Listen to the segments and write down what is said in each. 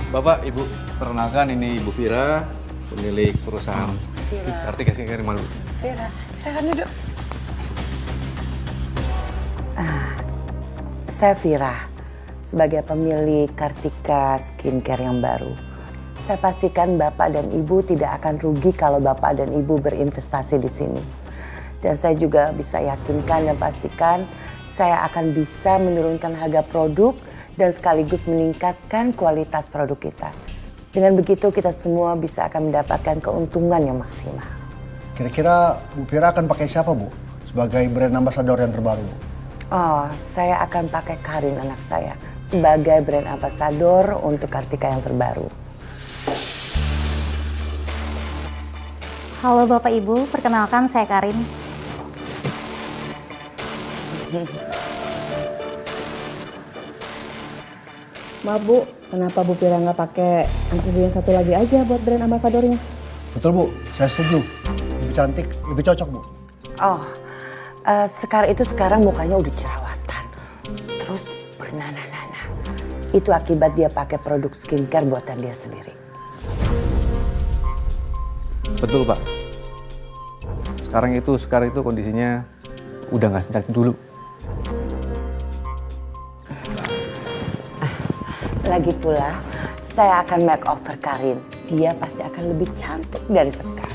Bapak, Ibu, perkenalkan ini Ibu Vira, pemilik perusahaan Kartika Skincare Malu. Vira, silahkan duduk. Saya Vira, sebagai pemilik Kartika Skincare yang baru. Saya pastikan Bapak dan Ibu tidak akan rugi kalau Bapak dan Ibu berinvestasi di sini. Dan saya juga bisa yakinkan dan pastikan saya akan bisa menurunkan harga produk dan sekaligus meningkatkan kualitas produk kita. Dengan begitu kita semua bisa akan mendapatkan keuntungan yang maksimal. Kira-kira Bu Vira akan pakai siapa, Bu? Sebagai brand ambassador yang terbaru, Bu? Oh, saya akan pakai Karin anak saya sebagai brand ambassador untuk Kartika yang terbaru. Halo Bapak Ibu, perkenalkan saya Karin. Maaf Bu, kenapa Bu Vira nggak pakai anak ibu yang satu lagi aja buat brand ambasadornya? Betul, Bu. Saya setuju. Lebih cantik, lebih cocok, Bu. Oh, Sekar itu sekarang mukanya udah jerawatan, terus bernanah-nanah. Itu akibat dia pakai produk skincare buatan dia sendiri. Betul, Pak. Sekarang itu kondisinya udah nggak secantik dulu. Lagi pula, saya akan makeover Karin. Dia pasti akan lebih cantik dari Sekar.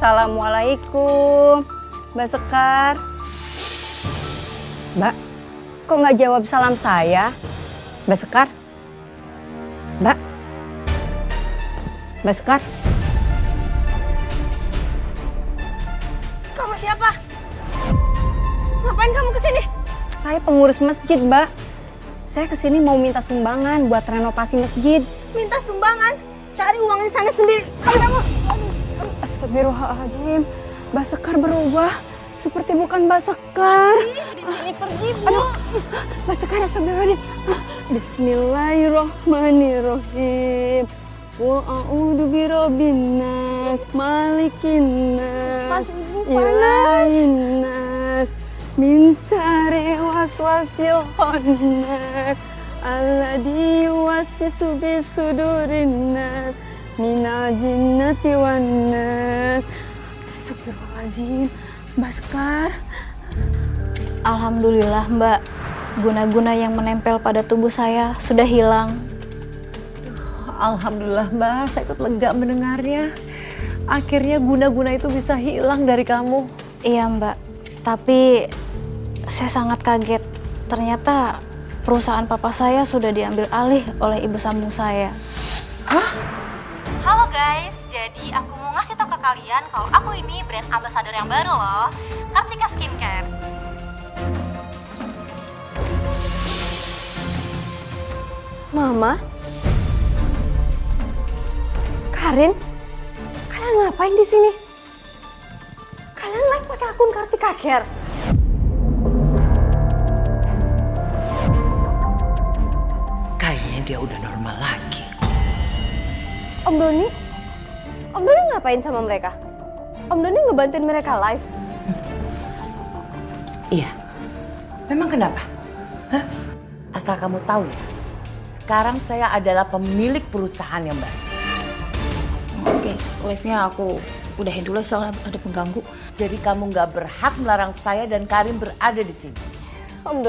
Assalamualaikum, Mbak Sekar. Mbak, kok nggak jawab salam saya? Mbak Sekar? Mbak? Mbak Sekar? Kamu siapa? Ngapain kamu kesini? Saya pengurus masjid, Mbak. Saya kesini mau minta sumbangan buat renovasi masjid. Minta sumbangan? Cari uangnya sana sendiri. Kamu. Astagfirullahaladzim, Mbak Sekar berubah seperti bukan Mbak Sekar. Di sini pergi, Bu. Aduh, Mbak Sekar, astagfirullahaladzim. Bismillahirrahmanirrahim. Wa a'udzu birabbin nas, malikin nas, ilahin nas, min syarri waswasil khannas, alladzi yuwaswisu fi sudurin nas. Minal jinnati wan nas. Astagfirullahaladzim, Mbak Sekar. Alhamdulillah Mbak, guna-guna yang menempel pada tubuh saya sudah hilang. Alhamdulillah Mbak, saya ikut lega mendengarnya. Akhirnya guna-guna itu bisa hilang dari kamu. Iya Mbak, tapi saya sangat kaget. Ternyata perusahaan papa saya sudah diambil alih oleh ibu sambung saya. Halo guys, jadi aku mau ngasih tau ke kalian kalau aku ini brand ambassador yang baru loh, Kartika Skincare. Mama? Karin? Kalian ngapain di sini? Kalian live pakai akun Kartika Care? Kayaknya dia udah normal lagi. Om Doni ngapain sama mereka? Om Doni ngebantuin mereka live? Iya. Memang kenapa? Hah? Asal kamu tahu ya, sekarang saya adalah pemilik perusahaan yang baru. Guys, live-nya aku udahin dulu soalnya ada pengganggu. Jadi kamu nggak berhak melarang saya dan Karin berada di sini. Om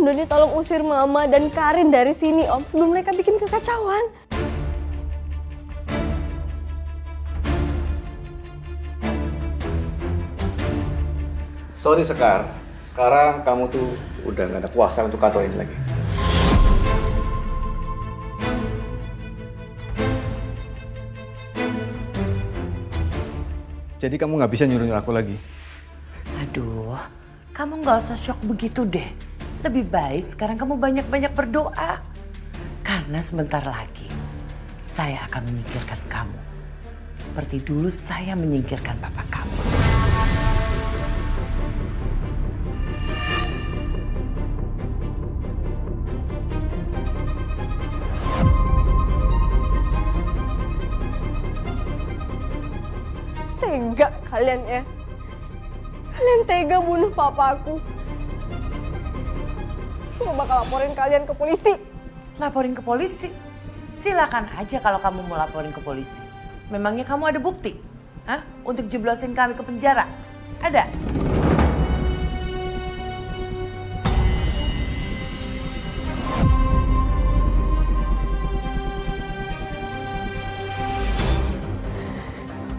Doni tolong usir Mama dan Karin dari sini, Om, sebelum mereka bikin kekacauan. Sorry Sekar, sekarang kamu tuh udah nggak ada kuasa untuk kantor ini lagi. Jadi kamu nggak bisa nyuruh aku lagi. Aduh, kamu nggak usah shock begitu deh. Lebih baik sekarang kamu banyak-banyak berdoa. Karena sebentar lagi saya akan menyingkirkan kamu. Seperti dulu saya menyingkirkan papa kamu. kalian ya. Kalian tega bunuh papa aku. Aku bakal laporin kalian ke polisi. Laporin ke polisi? Silakan aja kalau kamu mau laporin ke polisi. Memangnya kamu ada bukti? Hah? Untuk jeblosin kami ke penjara? Ada?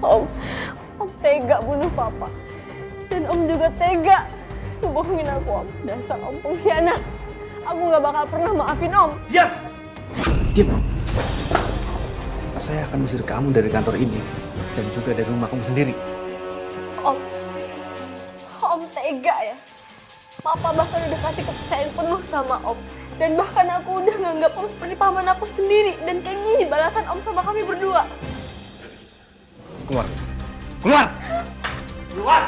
Om tega bunuh papa. Dan Om juga tega bohongin aku, Om. Dasar Om pengkhianat. Aku gak bakal pernah maafin Om. Diam! Diam! Saya akan usir kamu dari kantor ini dan juga dari rumah kamu sendiri. Om tega ya. Papa bahkan udah kasih kepercayaan penuh sama Om. Dan bahkan aku udah nganggap Om seperti paman aku sendiri. Dan kayak gini balasan Om sama kami berdua. Keluar! Keluar! Keluar!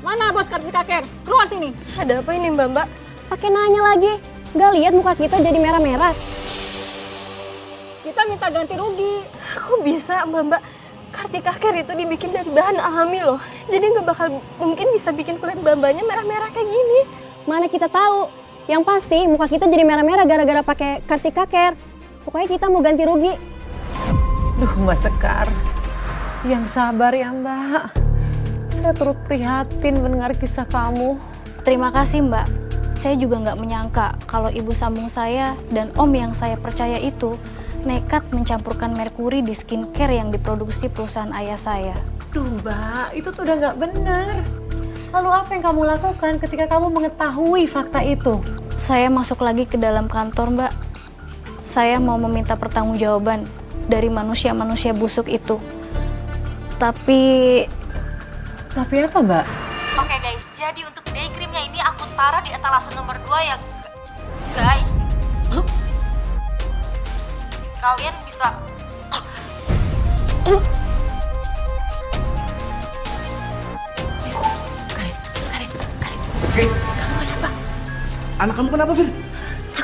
Mana bos Kartika Care? Keluar sini. Ada apa ini Mbak? Pakai nanya lagi. Gak lihat muka kita jadi merah-merah. Kita minta ganti rugi. Aku bisa Mbak. Kartika Care itu dibikin dari bahan alami loh. Jadi nggak bakal mungkin bisa bikin kulit Mbak-Mbaknya merah-merah kayak gini. Mana kita tahu. Yang pasti muka kita jadi merah-merah gara-gara pakai Kartika Care. Pokoknya kita mau ganti rugi. Duh Mbak Sekar, yang sabar ya Mbak. Saya turut prihatin mendengar kisah kamu. Terima kasih Mbak. Saya juga nggak menyangka kalau ibu sambung saya dan om yang saya percaya itu nekat mencampurkan merkuri di skincare yang diproduksi perusahaan ayah saya. Duh Mbak, itu tuh udah nggak benar. Lalu apa yang kamu lakukan ketika kamu mengetahui fakta itu? Saya masuk lagi ke dalam kantor Mbak. Saya mau meminta pertanggungjawaban dari manusia-manusia busuk itu. Tapi apa Mbak? Oke guys, jadi untuk day creamnya ini aku taruh di etalase nomor 2 ya guys. Kalian bisa Karin, kamu kenapa? Anak kamu kenapa, Fir?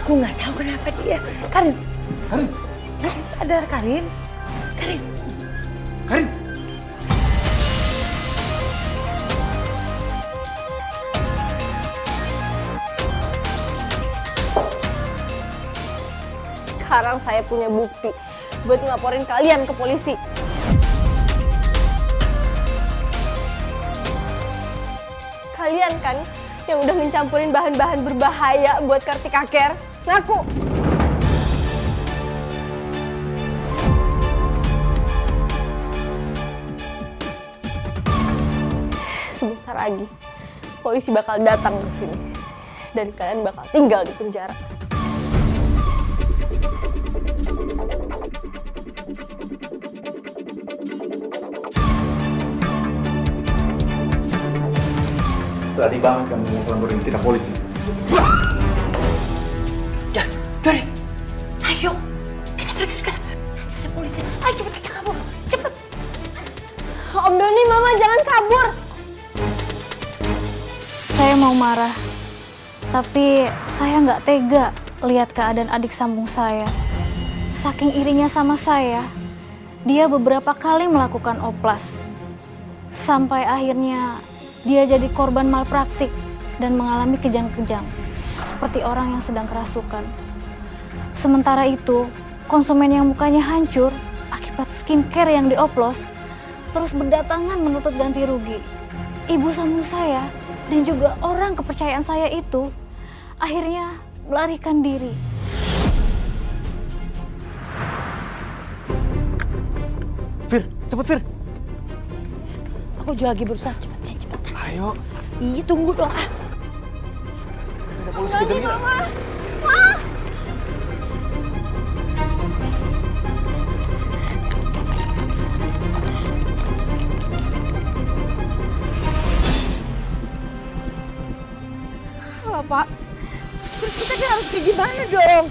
Aku nggak tahu kenapa dia. Karin, Karin sadar Karin. Karin. Sekarang saya punya bukti buat ngelaporin kalian ke polisi. Kalian kan yang udah mencampurin bahan-bahan berbahaya buat Kartika Care. Ngaku. Sebentar lagi polisi bakal datang ke sini dan kalian bakal tinggal di penjara. Berani banget kamu mau laporin kita polisi. Ya, Dori. Ayo, kita pergi sekarang. Ada polisi. Ayo cepet kita kabur. Cepet. Om Doni, Mama jangan kabur. saya mau marah. Tapi saya nggak tega lihat keadaan adik sambung saya. Saking irinya sama saya, dia beberapa kali melakukan oplas. Sampai akhirnya dia jadi korban malpraktik dan mengalami kejang-kejang, seperti orang yang sedang kerasukan. Sementara itu, konsumen yang mukanya hancur akibat skincare yang dioplos terus berdatangan menuntut ganti rugi. Ibu sambung saya dan juga orang kepercayaan saya itu akhirnya melarikan diri. Fir, cepet Fir. Aku juga lagi berusaha cepet. Ayo. Ih, tunggu dong ah. Ada polisi kejar kita. Pak, terus kita harus pergi gimana dong?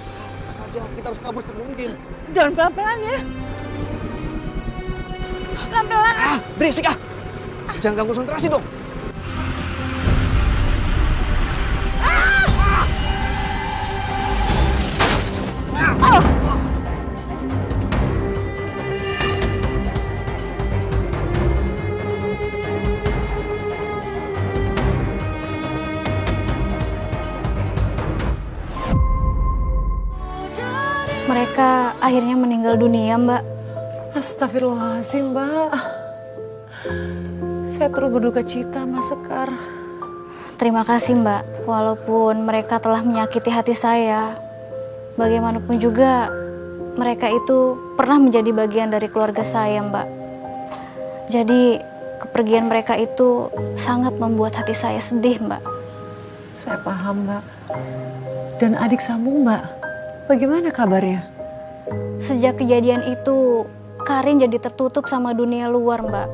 Aja, kita harus kabur secepat mungkin. Jangan pelan-pelan ya. Pelan-pelan. Berisik ah. Jangan ganggu konsentrasi dong. mereka akhirnya meninggal dunia, Mbak. Astagfirullahaladzim, Mbak. Saya turut berduka cita, Mbak Sekar. Terima kasih, Mbak. Walaupun mereka telah menyakiti hati saya, bagaimanapun juga mereka itu pernah menjadi bagian dari keluarga saya, Mbak. Jadi kepergian mereka itu sangat membuat hati saya sedih, Mbak. Saya paham, Mbak. Dan adik sambung, Mbak, bagaimana kabarnya? Sejak kejadian itu, Karin jadi tertutup sama dunia luar, Mbak.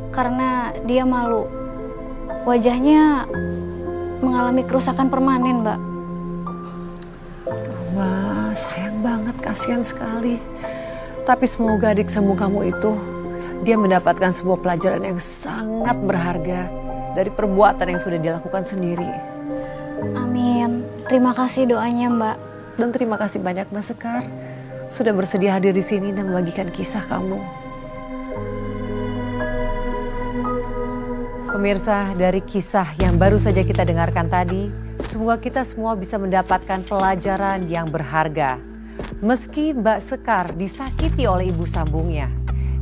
Karena dia malu. Wajahnya mengalami kerusakan permanen, Mbak. Wah, sayang banget, kasihan sekali. Tapi semoga adik sambung kamu itu, dia mendapatkan sebuah pelajaran yang sangat berharga dari perbuatan yang sudah dilakukan sendiri. Amin. Terima kasih doanya, Mbak. Dan terima kasih banyak, Mbak Sekar, sudah bersedia hadir di sini dan membagikan kisah kamu. Pemirsa, dari kisah yang baru saja kita dengarkan tadi, semoga kita semua bisa mendapatkan pelajaran yang berharga. Meski Mbak Sekar disakiti oleh ibu sambungnya,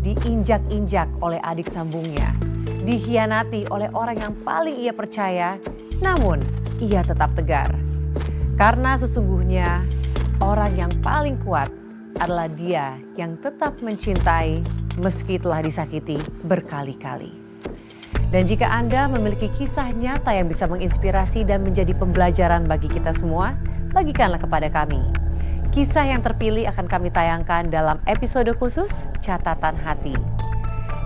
diinjak-injak oleh adik sambungnya, dikhianati oleh orang yang paling ia percaya, namun ia tetap tegar. Karena sesungguhnya orang yang paling kuat adalah dia yang tetap mencintai meski telah disakiti berkali-kali. Dan jika Anda memiliki kisah nyata yang bisa menginspirasi dan menjadi pembelajaran bagi kita semua, bagikanlah kepada kami. Kisah yang terpilih akan kami tayangkan dalam episode khusus Catatan Hati.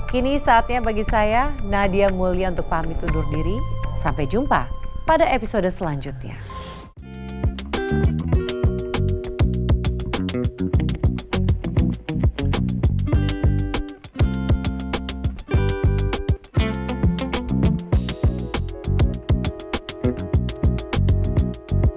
Kini saatnya bagi saya, Nadia Mulya, untuk pamit undur diri. Sampai jumpa pada episode selanjutnya.